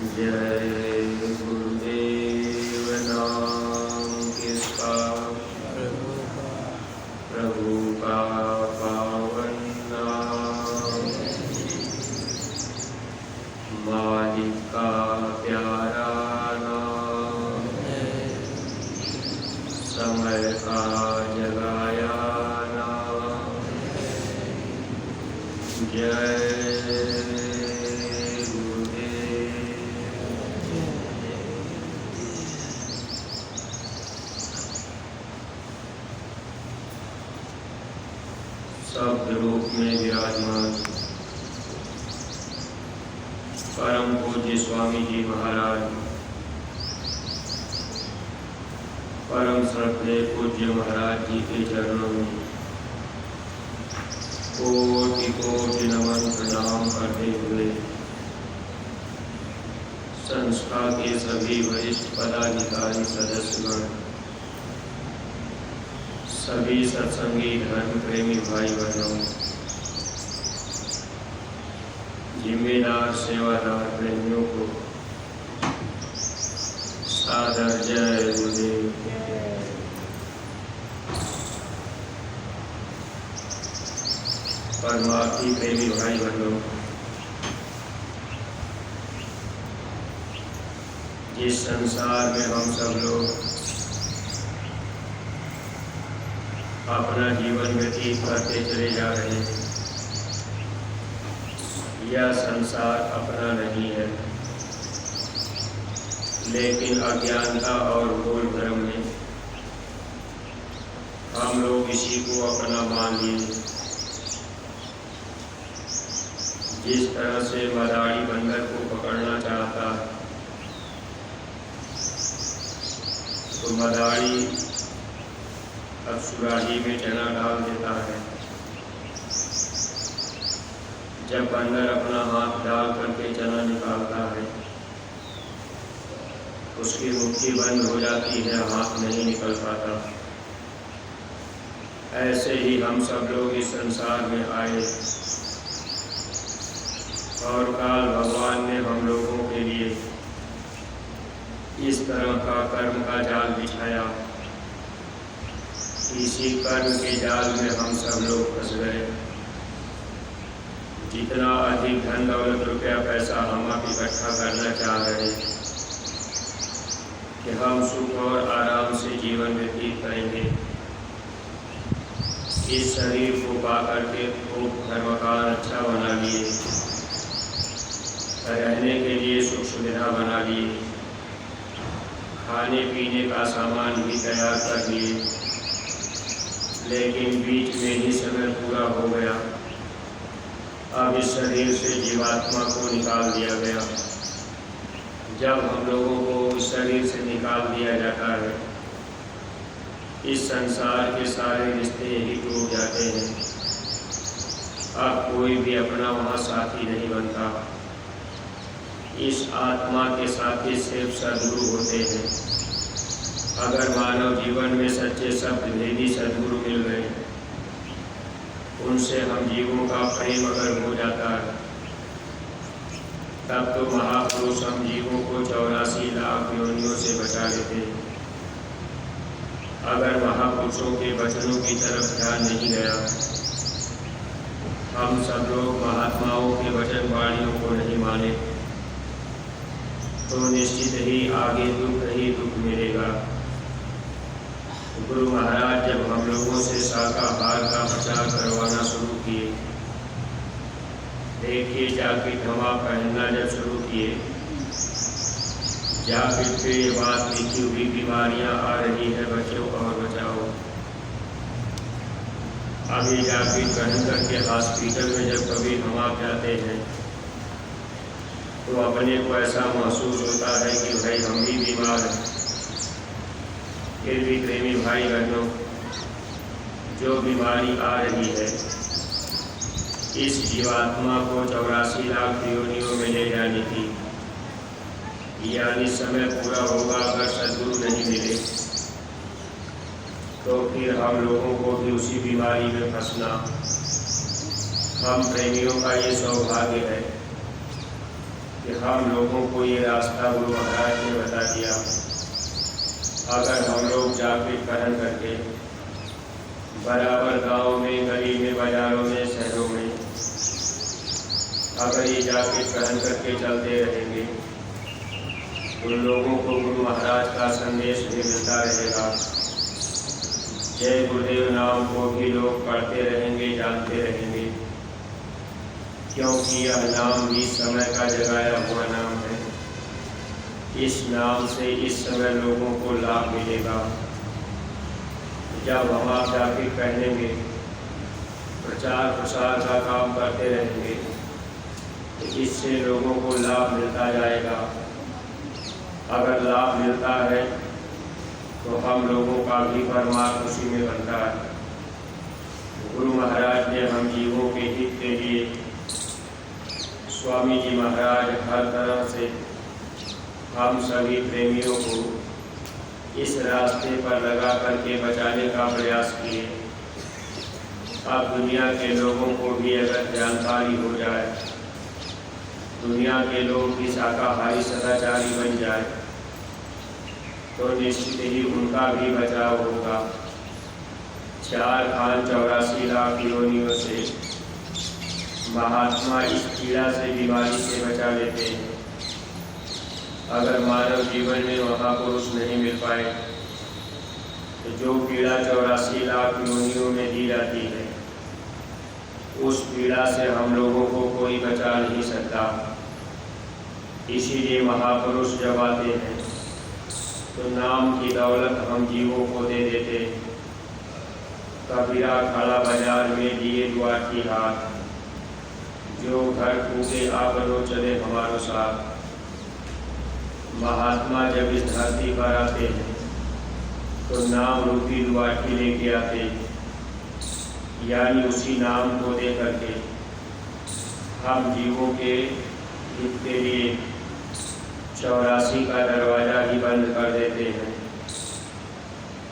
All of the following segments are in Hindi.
जय गुरुदेव नाम किसका प्रभु का पावन नाम, मालिक का प्यारा नाम, समय का जगाया नाम। जय शब्द रूप में विराजमान परम पूज्य स्वामी जी महाराज, परम श्रद्धेय पूज्य महाराज जी के चरणों में कोटि कोटि नमन प्रणाम करते हुए संस्था के सभी वरिष्ठ पदाधिकारी सदस्यगण, सभी सत्संगी धर्म प्रेमी भाई बहनों, जिम्मेदार सेवादार प्रेमियों को सादर जय गुरुदेव। परमार्थी प्रेमी भाई बहनों, जिस संसार में हम सब लोग अपना जीवन व्यतीत करते चले जा रहे हैं, यह संसार अपना नहीं है, लेकिन अज्ञानता और भूल भ्रम में हम लोग इसी को अपना मान लिए। जिस तरह से मदारी बंदर को पकड़ना चाहता है, तो मदारी अब सुराही में चना डाल देता है। जब बंदर अपना हाथ डाल करके चना निकालता है, उसकी मुट्ठी बंद हो जाती है, हाथ नहीं निकल पाता। ऐसे ही हम सब लोग इस संसार में आए और काल भगवान ने हम लोगों के लिए इस तरह का कर्म का जाल बिछाया। इसी कर्म के जाल में हम सब लोग फंस गए। जितना अधिक धन दौलत रुपया पैसा हम आप इकट्ठा करना चाह रहे कि हम सुख और आराम से जीवन व्यतीत करेंगे, इस शरीर को पा करके खूब घर मकान अच्छा बना लिए, रहने के लिए सुख सुविधा बना लिए, खाने पीने का सामान भी तैयार कर लिए, लेकिन बीच में ही समय पूरा हो गया। अब इस शरीर से जीवात्मा को निकाल दिया गया। जब हम लोगों को इस शरीर से निकाल दिया जाता है, इस संसार के सारे रिश्ते यही टूट जाते हैं। अब कोई भी अपना वहाँ साथी नहीं बनता। इस आत्मा के साथी सिर्फ सद्गुरु होते हैं। अगर मानव जीवन में सच्चे शब्द भेदी सद्गुरु मिल गए, उनसे हम जीवों का प्रेम अगर हो जाता है, तब तो महापुरुष हम जीवों को 84 लाख योनियों से बचा लेते हैं। अगर महापुरुषों के वचनों की तरफ ध्यान नहीं गया, हम सब लोग महात्माओं के वचन वाणियों को नहीं माने, तो निश्चित ही आगे दुख ही दुख मिलेगा। गुरु महाराज जब हम लोगों से शाकाहार का प्रचार करवाना शुरू किए, देखिए जैकेट हवा पहनना जब शुरू किए, जैकेट पे ये बात लिखी हुई बीमारियां आ रही है, बचो और बचाओ। अभी जैकेट पहन करके हॉस्पिटल में जब कभी हम आप जाते हैं, तो अपने को ऐसा महसूस होता है कि भाई हम भी बीमार हैं। फिर भी प्रेमी भाई बहनों, जो बीमारी आ रही है, इस जीवात्मा को 84 लाख योनियों में ले जानी थी। यानी समय पूरा होगा, अगर सद्गुरु नहीं मिले तो फिर हम लोगों को भी उसी बीमारी में फंसना। हम प्रेमियों का ये सौभाग्य है कि हम लोगों को ये रास्ता गुरु महाराज ने बता दिया। अगर हम लोग जागृत ग्रहण करके बराबर गाँव में, गली में, बाजारों में, शहरों में अगर ये जागृत ग्रहण करके चलते रहेंगे, उन लोगों को गुरु महाराज का संदेश भी मिलता रहेगा। जय गुरुदेव नाम को भी लोग पढ़ते रहेंगे, जानते रहेंगे, क्योंकि यह नाम भी समय का जगाया हुआ नाम है। इस नाम से इस समय लोगों को लाभ मिलेगा। जब हम आप जाके पहनेंगे, प्रचार प्रसार का काम करते रहेंगे, तो इससे लोगों को लाभ मिलता जाएगा। अगर लाभ मिलता है तो हम लोगों का भी परमार्थ उसी में बनता है। गुरु महाराज ने हम जीवों के हित के लिए, स्वामी जी महाराज हर तरह से हम सभी प्रेमियों को इस रास्ते पर लगा करके बचाने का प्रयास किए। अब दुनिया के लोगों को भी अगर जानकारी हो जाए, दुनिया के लोग भी शाकाहारी सदाचारी बन जाए, तो निश्चित ही उनका भी बचाव होगा। 4 खान 84 लाख योनियों से महात्मा इस पीड़ा से, बीमारी से बचा लेते हैं। अगर मानव जीवन में महापुरुष नहीं मिल पाए तो जो पीड़ा 84 लाख योनियों में दी जाती है, उस पीड़ा से हम लोगों को कोई बचा नहीं सकता। इसीलिए महापुरुष जब आते हैं तो नाम की दौलत हम जीवों को दे देते। कबीरा खड़ा बाजार में दिए द्वार की हाथ, जो घर कूदे आ बनो चले हमारो साथ। महात्मा जब इस धरती पर आते हैं तो नाम रूपी दुआठी लेके आते, यानी उसी नाम को दे करके हम जीवों के हित के लिए 84 का दरवाज़ा ही बंद कर देते हैं।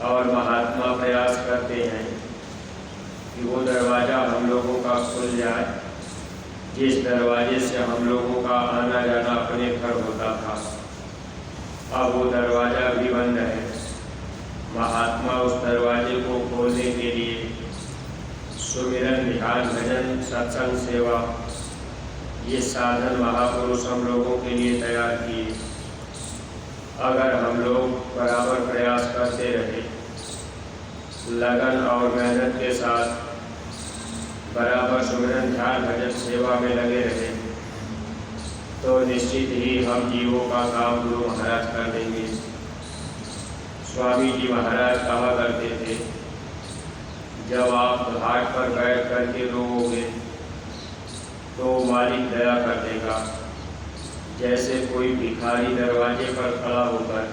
और महात्मा प्रयास करते हैं कि वो दरवाज़ा हम लोगों का खुल जाए, जिस दरवाजे से हम लोगों का आना जाना अपने घर होता था। अब वो दरवाज़ा भी बंद है। महात्मा उस दरवाजे को खोलने के लिए सुमिरन, ध्यान, भजन, सत्संग, सेवा, ये साधन महापुरुष हम लोगों के लिए तैयार किए। अगर हम लोग बराबर प्रयास करते रहे, लगन और मेहनत के साथ बराबर सुमिरन, ध्यान, भजन, सेवा में लगे रहे, तो निश्चित ही हम जीवों का काम गुरु महाराज कर देंगे। स्वामी जी महाराज कहा करते थे, जब आप घाट पर बैठ करके रोओगे तो मालिक दया कर देगा। जैसे कोई भिखारी दरवाजे पर खड़ा होकर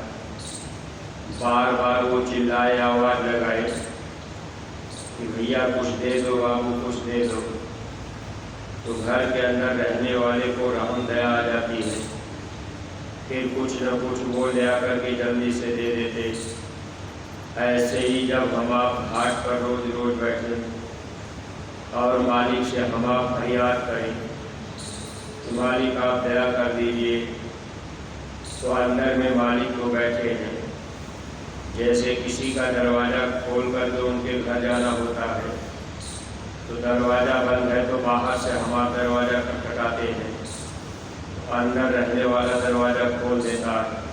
बार बार वो चिल्लाए, आवाज़ लगाए कि भैया कुछ दे दो, बाबू कुछ दे दो, तो घर के अंदर रहने वाले को रहम दया आ जाती है। फिर कुछ न कुछ बोल दिया करके जल्दी से दे देते। ऐसे ही जब हम आप घाट पर रोज रोज बैठे और मालिक से हम आप फरियाद करें तो मालिक आप दया कर दीजिए, तो अंदर में मालिक को बैठे हैं। जैसे किसी का दरवाज़ा खोल कर जो उनके घर जाना होता है, तो दरवाज़ा बंद है तो बाहर से हम आप दरवाज़ा खटखटाते हैं, अंदर रहने वाला दरवाज़ा खोल देता है।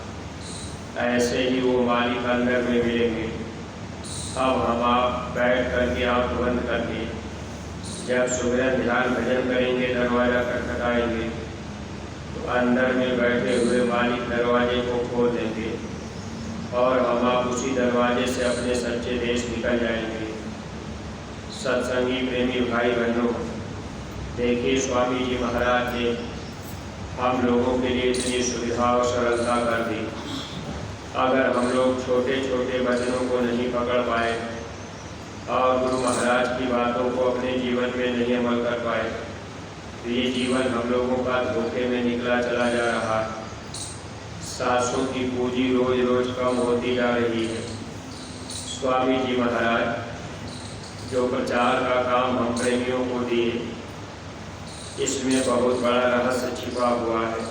ऐसे ही वो मालिक अंदर में मिलेंगे। अब हम आप बैठ करके आँख बंद करके जब सुमिरन, ध्यान, भजन करेंगे, दरवाज़ा खटखटाएंगे, तो अंदर में बैठे हुए मालिक दरवाजे को खोल देंगे और हम आप उसी दरवाजे से अपने सच्चे देश निकल जाएंगे। सत्संगी प्रेमी भाई बहनों, देखिए स्वामी जी महाराज ने हम लोगों के लिए इतनी सुविधा और सरलता कर दी। अगर हम लोग छोटे छोटे वचनों को नहीं पकड़ पाए और गुरु महाराज की बातों को अपने जीवन में नहीं अमल कर पाए, तो ये जीवन हम लोगों का धोखे में निकला चला जा रहा है। सासों की पूंजी रोज रोज कम होती जा रही है। स्वामी जी महाराज जो प्रचार का काम हम प्रेमियों को दिए, इसमें बहुत बड़ा रहस्य छिपा हुआ है।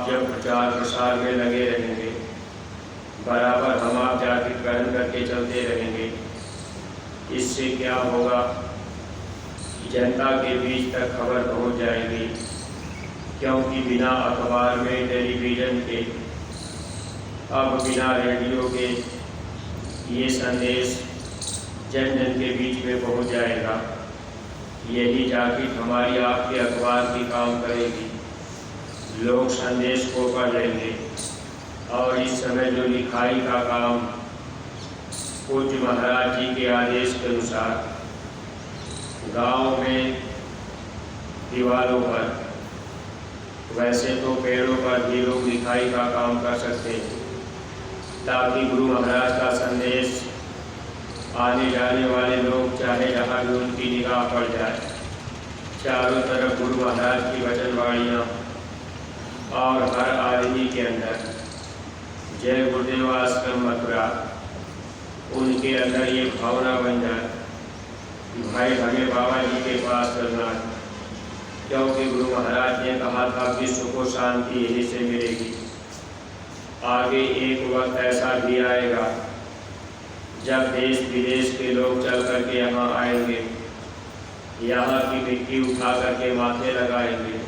आप जब प्रचार प्रसार में लगे रहेंगे, बराबर हम आप जागृत ग्रहण करके चलते रहेंगे, इससे क्या होगा? जनता के बीच तक खबर पहुंच जाएगी, क्योंकि बिना अखबार में, टेलीविज़न के, अब बिना रेडियो के ये संदेश जन जन के बीच में पहुंच जाएगा। यही जागृत हमारी आपके अखबार की काम करेगी। लोग संदेश को पढ़ लेंगे और इस समय जो लिखाई का काम पूज्य महाराज जी के आदेश के अनुसार गांव में दीवारों पर, वैसे तो पेड़ों पर भी लोग लिखाई का काम कर सकते हैं, ताकि गुरु महाराज का संदेश आने जाने वाले लोग चाहे जहाँ भी उनकी निगाह पड़ जाए, चारों तरफ गुरु महाराज की वचनवाणियाँ और हर आदमी के अंदर जय गुरुदेव आश्रम मथुरा, उनके अंदर ये भावना बन जाए कि भाई हमें बाबा जी के पास चलना है, क्योंकि गुरु महाराज ने कहा था विश्व को शांति यही से मिलेगी। आगे एक वक्त ऐसा भी आएगा जब देश विदेश के लोग चल करके यहाँ आएंगे, यहाँ की मिट्टी उठा करके माथे लगाएंगे,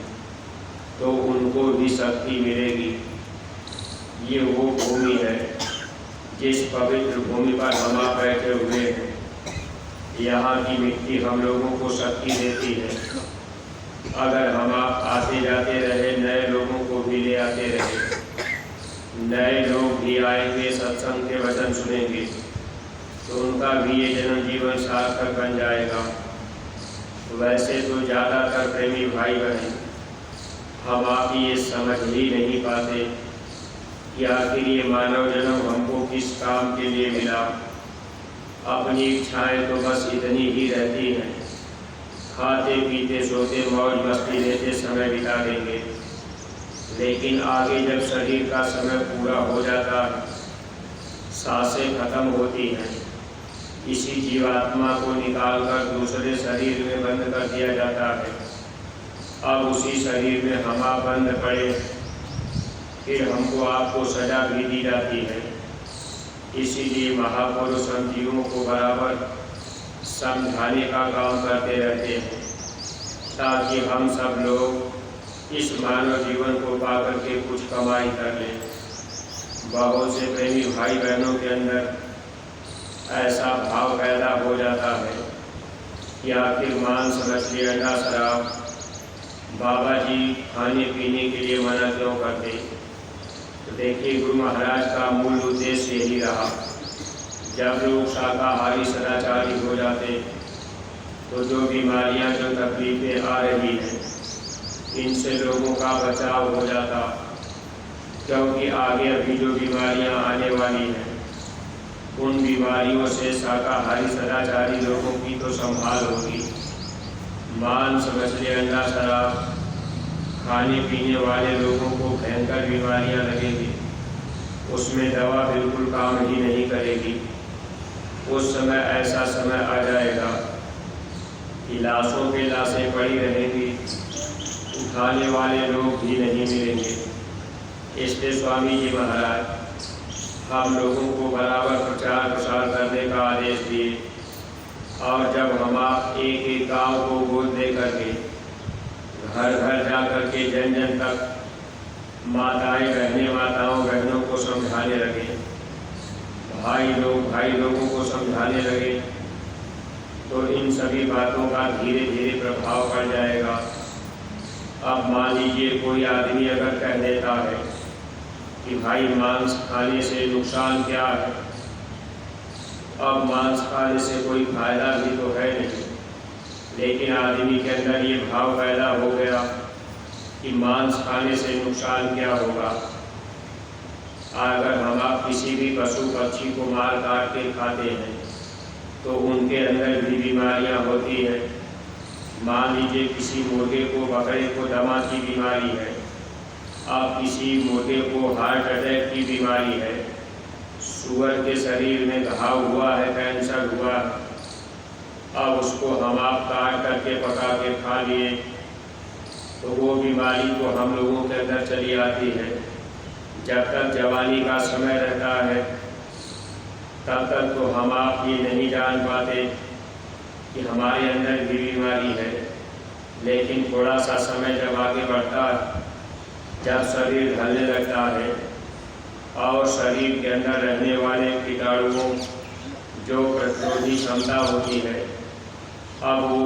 तो उनको भी शक्ति मिलेगी। ये वो भूमि है जिस पवित्र भूमि पर हम आप बैठे हुए हैं। यहाँ की मिट्टी हम लोगों को शक्ति देती है। अगर हम आप आते जाते रहे, नए लोगों को भी ले आते रहे, नए लोग भी आएंगे, सत्संग के वचन सुनेंगे, तो उनका भी ये जन्म जीवन सार्थक बन जाएगा। वैसे तो ज़्यादातर प्रेमी भाई बहन हम आप ये समझ ही नहीं पाते कि आखिर ये मानव जन्म हमको किस काम के लिए मिला। अपनी इच्छाएं तो बस इतनी ही रहती हैं, खाते पीते सोते मौज मस्ती लेते समय बिता देंगे, लेकिन आगे जब शरीर का समय पूरा हो जाता है, सांसें खत्म होती हैं, इसी जीवात्मा को निकालकर दूसरे शरीर में बंद कर दिया जाता है। अब उसी शरीर में हम आप बंद पड़े, फिर हमको आपको सजा भी दी जाती है। इसीलिए महापुरुष हम जीवों को बराबर समझाने का काम करते रहते हैं, ताकि हम सब लोग इस मानव जीवन को पाकर के कुछ कमाई कर लें। बहुत से प्रेमी भाई बहनों के अंदर ऐसा भाव पैदा हो जाता है कि आखिर मांस मछली अंडा शराब बाबा जी खाने पीने के लिए मना क्यों करते? तो देखिए, गुरु महाराज का मूल उद्देश्य यही रहा। जब लोग शाकाहारी सदाचारी हो जाते, तो जो बीमारियां, जो तकलीफें आ रही हैं, इनसे लोगों का बचाव हो जाता, क्योंकि आगे अभी जो बीमारियां आने वाली हैं, उन बीमारियों से शाकाहारी सदाचारी लोगों की तो संभाल होगी। मांस मछली अंडा शराब खाने पीने वाले लोगों को भयंकर बीमारियां लगेंगी, उसमें दवा बिल्कुल काम ही नहीं करेगी। उस समय ऐसा समय आ जाएगा कि लाशों पे लाशें पड़ी रहेंगी, उठाने वाले लोग भी नहीं मिलेंगे। इसलिए स्वामी जी महाराज हम लोगों को बराबर प्रचार प्रसार करने का आदेश दिए, और जब हम आप एक एक गाँव को गोद दे करके घर घर जा करके जन जन तक माताएं बहनें माताओं बहनों को समझाने लगे, भाई लोगों को समझाने लगे, तो इन सभी बातों का धीरे धीरे प्रभाव पड़ जाएगा। अब मान लीजिए कोई आदमी अगर कह देता है कि भाई मांस खाने से नुकसान क्या है, अब मांस खाने से कोई फायदा भी तो है नहीं, लेकिन आदमी के अंदर ये भाव पैदा हो गया कि मांस खाने से नुकसान क्या होगा। अगर हम आप किसी भी पशु पक्षी को मार काट के खाते हैं, तो उनके अंदर भी बीमारियां होती हैं। मान लीजिए किसी मुर्गे को, बकरे को दमा की बीमारी है, अब किसी मुर्गे को हार्ट अटैक की बीमारी है, सुअर के शरीर में घाव हुआ है, कैंसर हुआ, अब उसको हम आप काट करके पका के खा लिए, तो वो बीमारी तो हम लोगों के अंदर चली आती है। जब तक जवानी का समय रहता है तब तक तो हम आप ये नहीं जान पाते कि हमारे अंदर भी बीमारी है। लेकिन थोड़ा सा समय जब आगे बढ़ता है, जब शरीर ढलने लगता है और शरीर के अंदर रहने वाले कीटाणुओं जो प्रतिरोधी क्षमता होती है, अब वो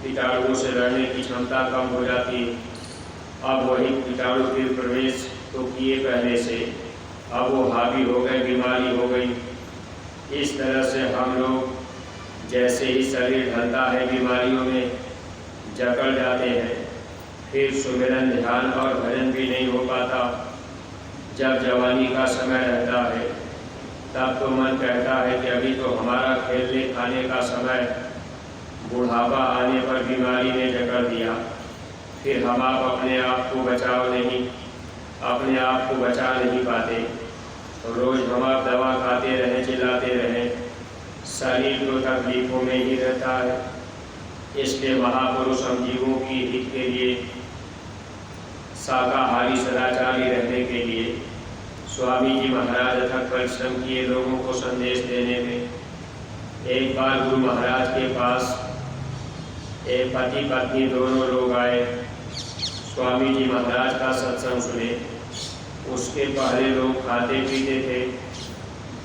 कीटाणुओं से लड़ने की क्षमता कम हो जाती है। अब वही कीटाणु फिर प्रवेश तो किए पहले से, अब वो हावी हो गए, बीमारी हो गई। इस तरह से हम लोग जैसे ही शरीर ढलता है बीमारियों में जकड़ जाते हैं। फिर सुमिरन, ध्यान और भजन भी नहीं हो पाता। जब जवानी का समय रहता है तब तो मन कहता है कि अभी तो हमारा खेलने खाने का समय, बुढ़ापा आने पर बीमारी ने जकड़ दिया। फिर हम आप अपने आप को अपने आप को बचा नहीं पाते। तो रोज़ हम आप दवा खाते रहें, चिल्लाते रहें, शरीर तो तकलीफों में ही रहता है। इसलिए महापुरुष हम जीवों की हित के लिए, शाकाहारी सदाचारी रहने के लिए स्वामी जी महाराज अथक परिश्रम किए लोगों को संदेश देने में। एक बार गुरु महाराज के पास एक पति पत्नी दोनों लोग आए, स्वामी जी महाराज का सत्संग सुने। उसके पहले लोग खाते पीते थे,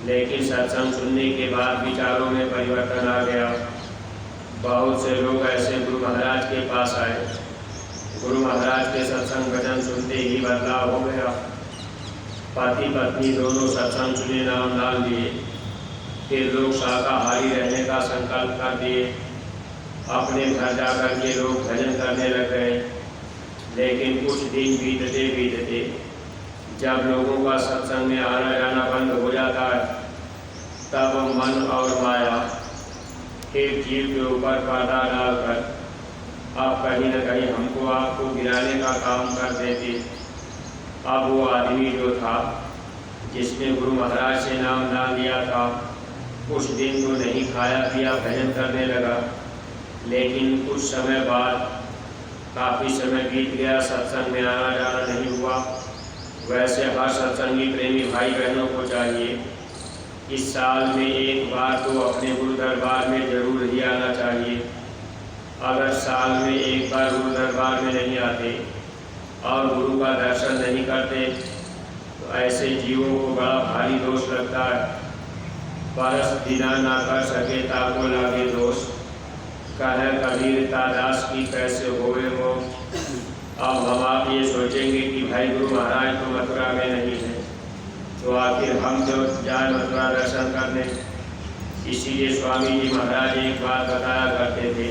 लेकिन सत्संग सुनने के बाद विचारों में परिवर्तन आ गया। बहुत से लोग ऐसे गुरु महाराज के पास आए। गुरु महाराज के सत्संग वचन सुनते ही बदलाव हो गया। पति पत्नी दोनों सत्संग सुने, नाम डाल दिए। फिर लोग शाकाहारी रहने का संकल्प कर दिए। अपने घर जाकर के लोग भजन करने लग गए। लेकिन कुछ दिन बीतते जब लोगों का सत्संग में आना जाना बंद हो जाता है, तब मन और माया फिर जीव के ऊपर पर्दा डालकर अब कहीं न कहीं हमको आपको गिराने का काम कर देते। अब वो आदमी जो था जिसने गुरु महाराज से नाम डाल दिया था, कुछ दिन तो नहीं खाया पिया, भजन करने लगा। लेकिन कुछ समय बाद, काफ़ी समय बीत गया, सत्संग में आना जाना नहीं हुआ। वैसे हर सत्संगी प्रेमी भाई बहनों को चाहिए इस साल में एक बार तो अपने गुरु दरबार में जरूर ही आना चाहिए। अगर साल में एक बार गुरु दरबार में नहीं आते और गुरु का दर्शन नहीं करते तो ऐसे जीवों को बड़ा भारी दोष लगता है। परस दिना ना कर सके ताको लागे दोष, कहे कबीर दास की कैसे होवे वो। अब हम आप ये सोचेंगे कि भाई गुरु महाराज तो मथुरा में नहीं है, तो आखिर हम जो जाए मथुरा दर्शन करने। इसीलिए स्वामी जी महाराज एक बात बताया करते थे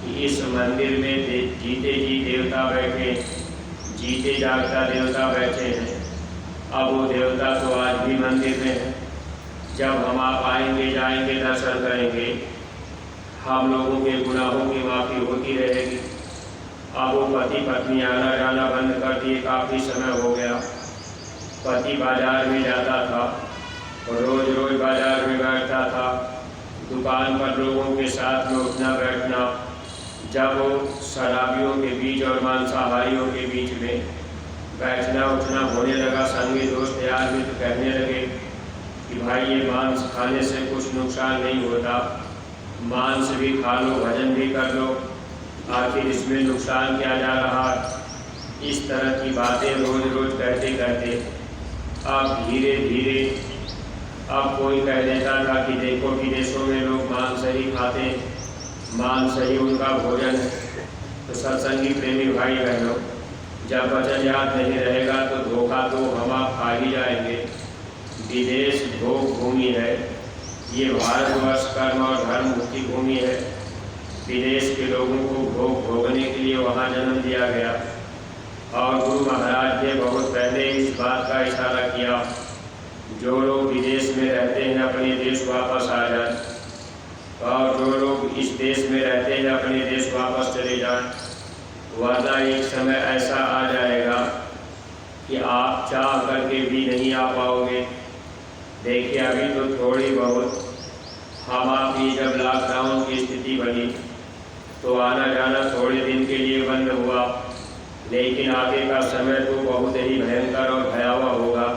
कि इस मंदिर में जीते जी देवता बैठे, जीते जागता देवता बैठे हैं। अब वो देवता तो आज भी मंदिर में है। जब हम आप आएंगे, जाएंगे, दर्शन करेंगे, हम लोगों के गुनाहों की माफ़ी होती रहेगी। अब वो पति पत्नी आना जाना बंद कर दिए, काफ़ी समय हो गया। पति बाजार में जाता था और रोज़ रोज़ बाजार में बैठता था। दुकान पर लोगों के साथ में उठना बैठना। जब वो शराबियों के बीच और मांसाहारियों के बीच में बैठना उठना होने लगा, संगी दोस्त यार मित्र कहने लगे कि भाई ये मांस खाने से कुछ नुकसान नहीं होता, मांस भी खा लो, भजन भी कर लो, आखिर इसमें नुकसान क्या जा रहा है। इस तरह की बातें रोज़ रोज़ कहते कहते अब धीरे धीरे अब कोई कह देता था कि देखो विदेशों में लोग मांस ही खाते, मांस ही उनका भोजन है। तो सत्संगी प्रेमी भाई बहनों, जब वचन याद नहीं रहेगा तो धोखा तो हम आप खा ही जाएंगे। विदेश भोग भूमि है, ये भारतवर्ष कर्म और धर्म मुक्ति भूमि है। विदेश के लोगों को भोग भोगने के लिए वहाँ जन्म दिया गया। और गुरु महाराज ने बहुत पहले इस बात का इशारा किया, जो लोग विदेश में रहते हैं अपने देश वापस आ जाएं, और जो लोग इस देश में रहते हैं अपने देश वापस चले जाएं, वरना एक समय ऐसा आ जाएगा कि आप चाह करके भी नहीं आ पाओगे। देखिए अभी तो थोड़ी बहुत हम आप ही जब लॉकडाउन की स्थिति बनी तो आना जाना थोड़े दिन के लिए बंद हुआ। लेकिन आगे का समय तो बहुत ही भयंकर और भयावह होगा।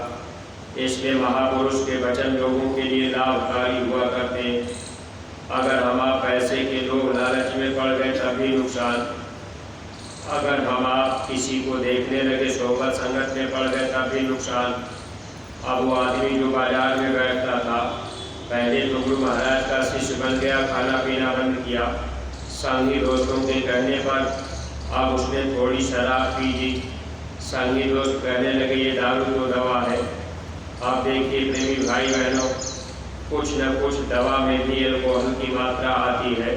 इसलिए महापुरुष के वचन लोगों के लिए लाभकारी हुआ करते हैं। अगर हम आप पैसे के लोभ लालच में पड़ गए तभी नुकसान, अगर हम आप किसी को देखने लगे सोहबत संगत में पड़ गए तभी नुकसान। अब वो आदमी जो बाजार में बैठता था, पहले तो गुरु महाराज का शिष्य बन गया, खाना पीना बंद किया, संगी दोस्तों के कहने पर अब उसने थोड़ी शराब पी ली। संगी दोस्त कहने लगे ये दारू तो दवा है। अब देखिए प्रेमी भाई बहनों, कुछ न कुछ दवा में भी अल्कोहल की मात्रा आती है।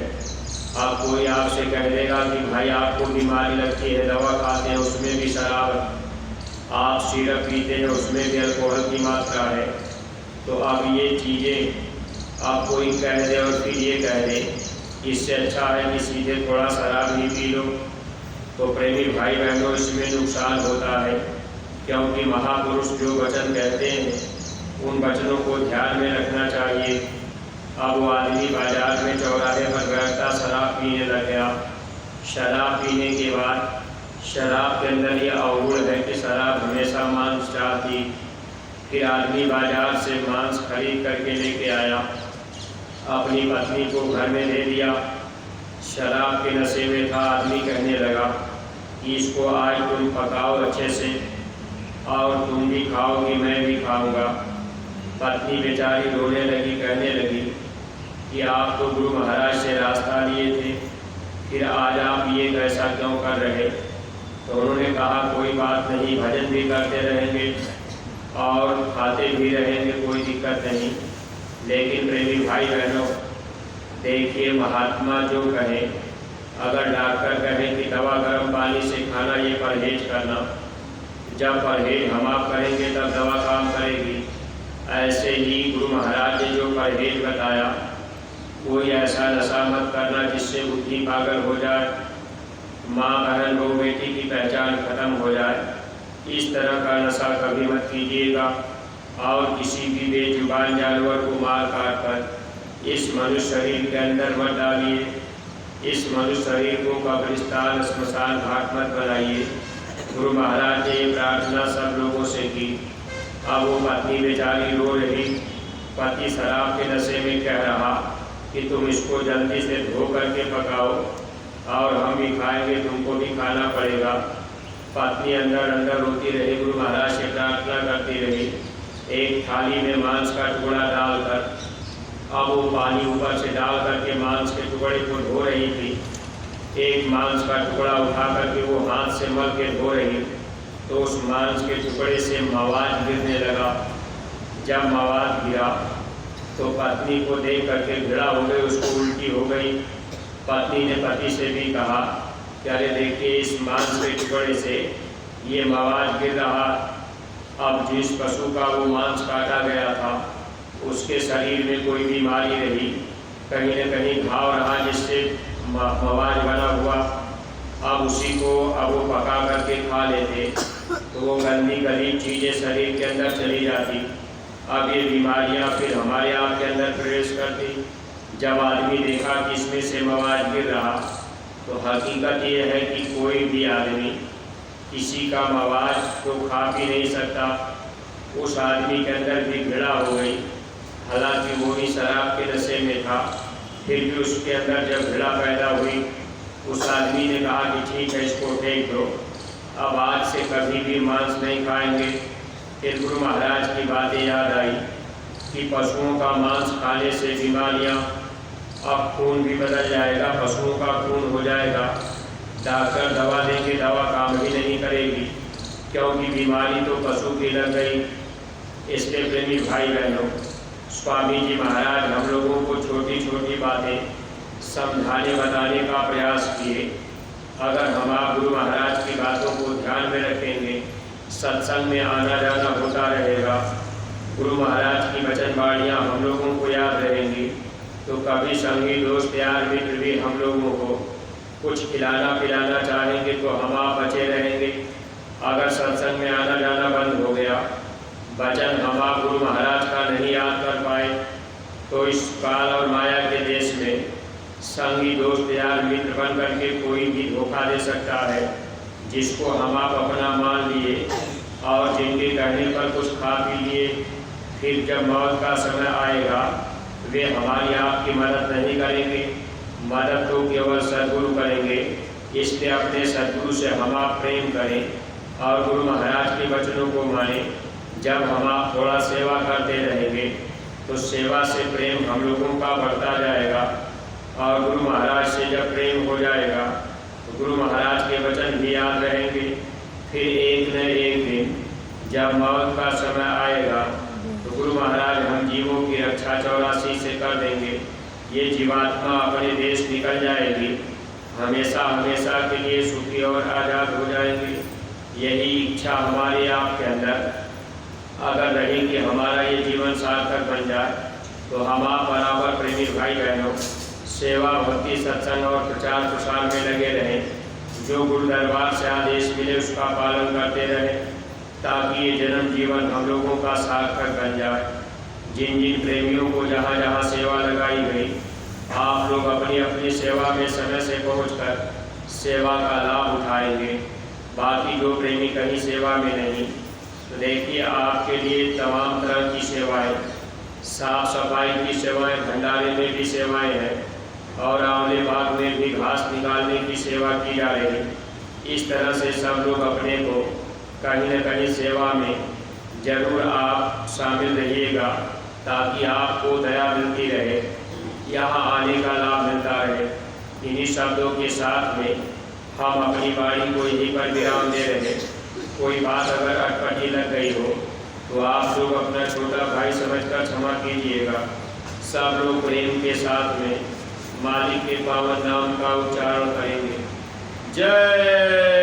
अब कोई आपसे कह देगा कि भाई आपको बीमारी लगती है, दवा खाते हैं उसमें भी शराब, आप सिरप पीते हैं उसमें भी अल्कोहल की मात्रा है। तो अब ये चीज़ें अब कोई कह दे और फिर ये कह दे, इससे अच्छा है कि सीधे थोड़ा शराब ही पी लो। तो प्रेमी भाई बहनों, इसमें नुकसान होता है, क्योंकि महापुरुष जो वचन कहते हैं उन वचनों को ध्यान में रखना चाहिए। अब वो आदमी बाजार में चौराहे पर बैठता शराब पीने लग गया। शराब पीने के बाद शराब के अंदर ये अवगुण है कि शराब हमेशा मांस चाहती। फिर आदमी बाजार से मांस खरीद करके लेके आया, अपनी पत्नी को घर में दे दिया। शराब के नशे में था, आदमी कहने लगा कि इसको आज तुम पकाओ अच्छे से और तुम भी खाओगी मैं भी खाऊंगा। पत्नी बेचारी रोने लगी, कहने लगी कि आप तो गुरु महाराज से रास्ता लिए थे, फिर आज आप ये ऐसा क्यों कर रहे। तो उन्होंने कहा कोई बात नहीं, भजन भी करते रहेंगे और खाते भी रहेंगे, कोई दिक्कत नहीं। लेकिन प्रेमी भाई बहनों, देखिए महात्मा जो कहे, अगर डॉक्टर कहे कि दवा गर्म पानी से खाना, ये परहेज करना, जब परहेज हम आप करेंगे तब दवा काम करेगी। ऐसे ही गुरु महाराज ने जो परहेज बताया, कोई ऐसा नशा मत करना जिससे बुद्धि पागल हो जाए, माँ बहन बहू बेटी की पहचान खत्म हो जाए। इस तरह का नशा कभी मत कीजिएगा और किसी भी बेजुबान जानवर को मार काट कर इस मनुष्य शरीर के अंदर मत डालिए। इस मनुष्य शरीर को कब्रिस्तान श्मशान घाट मत बनाइए। गुरु महाराज ने ये प्रार्थना सब लोगों से की। अब वो पत्नी बेचारी रो रही, पति शराब के नशे में कह रहा कि तुम इसको जल्दी से धो करके पकाओ और हम भी खाएंगे, तुमको भी खाना पड़ेगा। पत्नी अंदर अंदर रोती रही, गुरु महाराज से प्रार्थना करती रही। एक थाली में मांस का टुकड़ा डालकर अब वो पानी ऊपर से डाल करके मांस के टुकड़े को धो रही थी। एक मांस का टुकड़ा उठा करके वो हाथ से मल के धो रही, तो उस मांस के टुकड़े से मवाद गिरने लगा। जब मवाद गिरा तो पत्नी को देख करके घृणा हो गई, उसको उल्टी हो गई। पत्नी ने पति से भी कहा कि अरे देखिए इस मांस के टुकड़े से ये मवाद गिर रहा। अब जिस पशु का वो मांस काटा गया था उसके शरीर में कोई बीमारी रही, कहीं न कहीं घाव रहा जिससे मवाद बना हुआ। अब उसी को अब वो पका करके खा लेते तो वो गंदी गलीब चीज़ें शरीर के अंदर चली जाती। अब ये बीमारियां फिर हमारे आप के अंदर प्रवेश करती। जब आदमी देखा कि इसमें से मवाद गिर रहा, तो हकीकत ये है कि कोई भी आदमी किसी का मवाद तो खा भी नहीं सकता। उस आदमी के अंदर भी घृणा हो गई, हालांकि वो भी शराब के नशे में था, फिर भी उसके अंदर जब घृणा पैदा हुई, उस आदमी ने कहा कि ठीक है इसको फेंक दो, अब आज से कभी भी मांस नहीं खाएंगे। फिर गुरु महाराज की बातें याद आई कि पशुओं का मांस खाने से बीमारियां, अब खून भी बदल जाएगा, पशुओं का खून हो जाएगा। डॉक्टर दवा देंगे, दवा काम भी नहीं करेगी, क्योंकि बीमारी तो पशु की लग गई। इसलिए प्रेमी भाई बहनों, स्वामी जी महाराज हम लोगों को छोटी छोटी बातें समझाने बताने का प्रयास किए। अगर हम आप गुरु महाराज की बातों को ध्यान में रखेंगे, सत्संग में आना जाना होता रहेगा, गुरु महाराज की वचनवाणियाँ हम लोगों को याद रहेंगी, तो कभी संगी दोस्त यार मित्र भी हम लोगों को कुछ खिलाना पिलाना चाहेंगे तो हम आप बचे रहेंगे। अगर सत्संग में आना जाना बंद हो गया, वचन हम आप गुरु महाराज का नहीं याद कर पाए, तो इस काल और माया के देश में संगी दोस्त यार मित्र बन करके कोई भी धोखा दे सकता है। जिसको हम आप अपना मान लिए और जिनके कहने पर कुछ खा पी लिए, फिर जब मौत का समय आएगा वे हमारी आपकी मदद नहीं करेंगे। मदद तो केवल सद्गुरु करेंगे। इसलिए अपने सद्गुरु से हम आप प्रेम करें और गुरु महाराज के वचनों को मानें। जब हम आप थोड़ा सेवा करते रहेंगे तो सेवा से प्रेम हम लोगों का बढ़ता जाएगा और गुरु महाराज से जब प्रेम हो जाएगा तो गुरु महाराज के वचन भी याद रहेंगे। फिर एक न एक दिन जब मौत का समय आएगा तो गुरु महाराज हम जीवों की रक्षा 84 से कर देंगे। ये जीवात्मा अपने देश निकल जाएगी, हमेशा हमेशा के लिए सुखी और आज़ाद हो जाएंगे। यही इच्छा हमारे आपके अंदर अगर रहे कि हमारा ये जीवन सार्थक बन जाए तो हम आप बराबर प्रेमी भाई बहनों सेवा भक्ति सत्संग और प्रचार प्रसार में लगे रहें। जो गुरु दरबार से आदेश मिले उसका पालन करते रहें ताकि ये जन्म जीवन हम लोगों का सार्थक बन जाए। जिन जिन प्रेमियों को जहाँ जहाँ सेवा लगाई गई आप लोग अपनी अपनी सेवा में समय से पहुंचकर सेवा का लाभ उठाएंगे। बाकी जो प्रेमी कहीं सेवा में नहीं तो देखिए आपके लिए तमाम तरह की सेवाएं, साफ सफाई की सेवाएं, भंडारे में भी सेवाएं हैं और आंवले बाग में भी घास निकालने की सेवा की जा रही है। इस तरह से सब लोग अपने को कहीं न कहीं सेवा में जरूर आप शामिल रहिएगा ताकि आपको दया मिलती रहे, यहाँ आने का लाभ मिलता रहे। इन्हीं शब्दों के साथ में हम अपनी वाणी को यहीं पर विराम दे रहे। कोई बात अगर अटपटी लग गई हो तो आप लोग अपना छोटा भाई समझकर क्षमा कीजिएगा। सब लोग प्रेम के साथ में मालिक के पावन नाम का उच्चारण करेंगे। जय